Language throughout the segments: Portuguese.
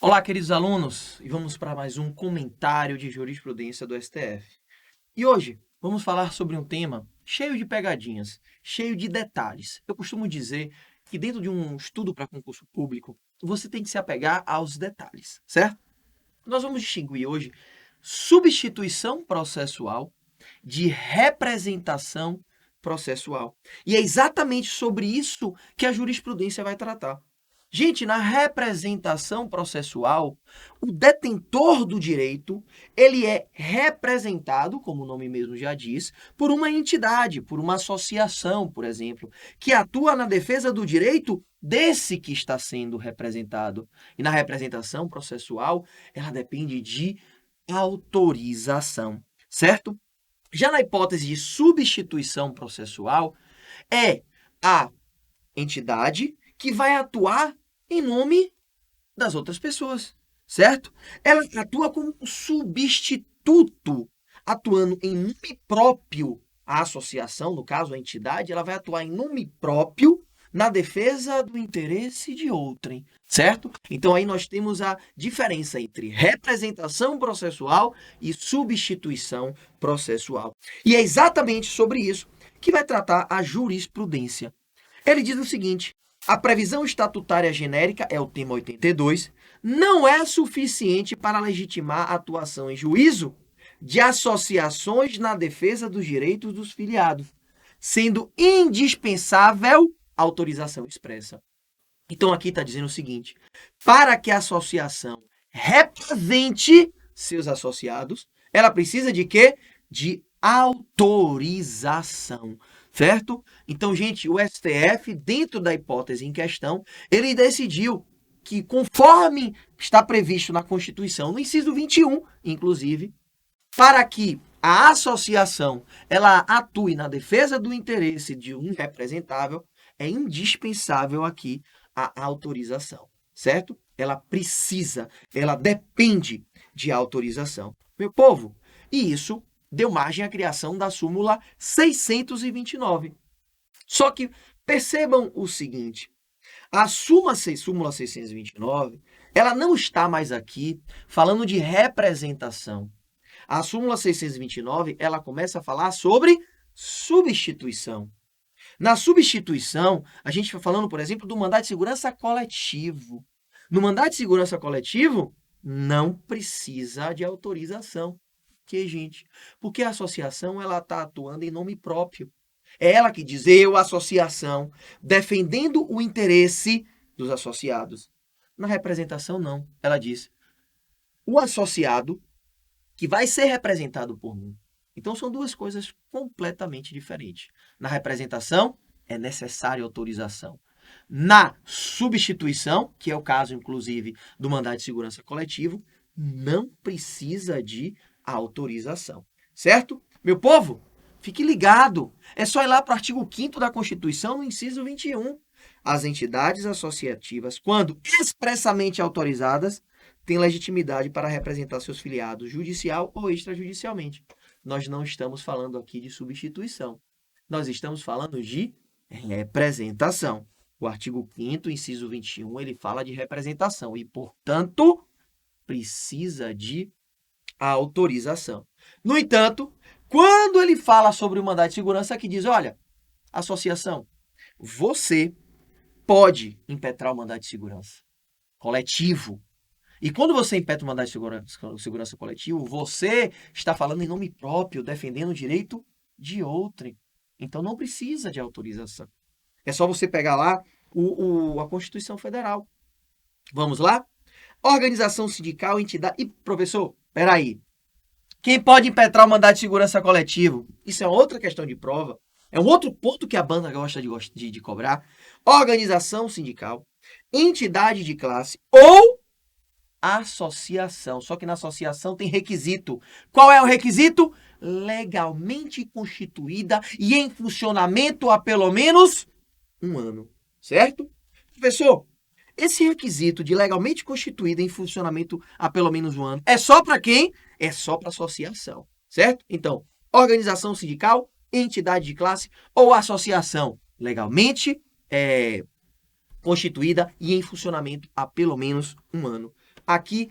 Olá, queridos alunos, e vamos para mais um comentário de jurisprudência do STF. E hoje vamos falar sobre um tema cheio de pegadinhas, cheio de detalhes. Eu costumo dizer que dentro de um estudo para concurso público, você tem que se apegar aos detalhes, certo? Nós vamos distinguir hoje substituição processual de representação processual. E é exatamente sobre isso que a jurisprudência vai tratar. Gente, na representação processual, o detentor do direito, ele é representado, como o nome mesmo já diz, por uma entidade, por uma associação, por exemplo, que atua na defesa do direito desse que está sendo representado. E na representação processual, ela depende de autorização, certo? Já na hipótese de substituição processual, é a entidade que vai atuar em nome das outras pessoas, certo? Ela atua como um substituto, atuando em nome próprio. A associação, no caso, a entidade, ela vai atuar em nome próprio na defesa do interesse de outrem, certo? Então aí nós temos a diferença entre representação processual e substituição processual. E é exatamente sobre isso que vai tratar a jurisprudência. Ele diz o seguinte: a previsão estatutária genérica, é o tema 82, não é suficiente para legitimar a atuação em juízo de associações na defesa dos direitos dos filiados, sendo indispensável a autorização expressa. Então aqui está dizendo o seguinte: para que a associação represente seus associados, ela precisa de quê? De autorização, certo? Então, gente, o STF, dentro da hipótese em questão, ele decidiu que, conforme está previsto na Constituição, no inciso 21, inclusive, para que a associação ela atue na defesa do interesse de um representável, é indispensável aqui a autorização, certo? Ela precisa, ela depende de autorização. Meu povo, e isso deu margem à criação da súmula 629. Só que percebam o seguinte: a súmula 629, ela não está mais aqui falando de representação. A súmula 629, ela começa a falar sobre substituição. Na substituição, a gente está falando, por exemplo, do mandado de segurança coletivo. No mandado de segurança coletivo, não precisa de autorização. Que, gente? Porque a associação ela está atuando em nome próprio. É ela que diz: eu, associação, defendendo o interesse dos associados. Na representação, não. Ela diz: o associado que vai ser representado por mim. Então, são duas coisas completamente diferentes. Na representação, é necessária autorização. Na substituição, que é o caso, inclusive, do mandado de segurança coletivo, não precisa de autorização. Certo? Meu povo, fique ligado. É só ir lá para o artigo 5º da Constituição, no inciso 21. As entidades associativas, quando expressamente autorizadas, têm legitimidade para representar seus filiados judicial ou extrajudicialmente. Nós não estamos falando aqui de substituição. Nós estamos falando de representação. O artigo 5º, inciso 21, ele fala de representação e, portanto, precisa de autorização. No entanto, quando ele fala sobre o mandado de segurança, que diz: olha, associação, você pode impetrar o mandado de segurança coletivo. E quando você impetra o mandado de segurança coletivo, você está falando em nome próprio, defendendo o direito de outrem. Então não precisa de autorização. É só você pegar lá a Constituição Federal. Vamos lá? Organização sindical, entidade... E, professor, peraí. Quem pode impetrar o mandado de segurança coletivo? Isso é outra questão de prova. É um outro ponto que a banda gosta de cobrar. Organização sindical, entidade de classe ou associação. Só que na associação tem requisito. Qual é o requisito? Legalmente constituída e em funcionamento há pelo menos um ano. Certo? Professor, esse requisito de legalmente constituída em funcionamento há pelo menos um ano é só para quem? É só para associação. Certo? Então, organização sindical, entidade de classe ou associação legalmente constituída e em funcionamento há pelo menos um ano. aqui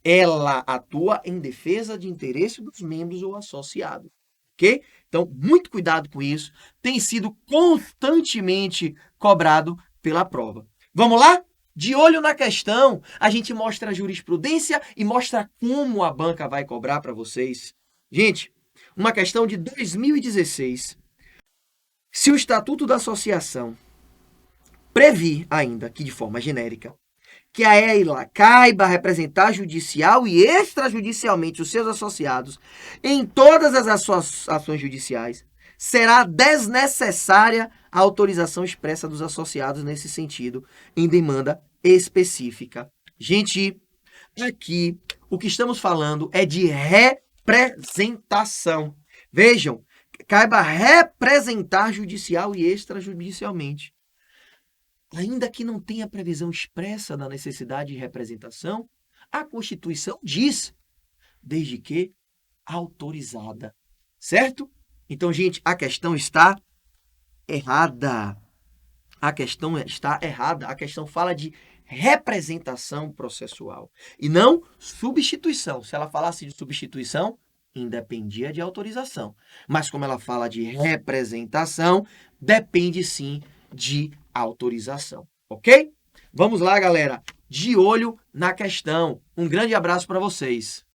ela atua em defesa de interesse dos membros ou associados, ok? Então, muito cuidado com isso. Tem sido constantemente cobrado pela prova. Vamos lá? De olho na questão, a gente mostra a jurisprudência e mostra como a banca vai cobrar para vocês. Gente, uma questão de 2016. Se o Estatuto da Associação previr ainda, que de forma genérica, que a EILA caiba representar judicial e extrajudicialmente os seus associados em todas as ações judiciais, será desnecessária a autorização expressa dos associados nesse sentido, em demanda específica. Gente, aqui o que estamos falando é de representação. Vejam, caiba representar judicial e extrajudicialmente. Ainda que não tenha previsão expressa da necessidade de representação, a Constituição diz, desde que autorizada. Certo? Então, gente, a questão está errada. A questão está errada. A questão fala de representação processual e não substituição. Se ela falasse de substituição, independia de autorização. Mas como ela fala de representação, depende sim de autorização, ok? Vamos lá, galera. De olho na questão. Um grande abraço para vocês.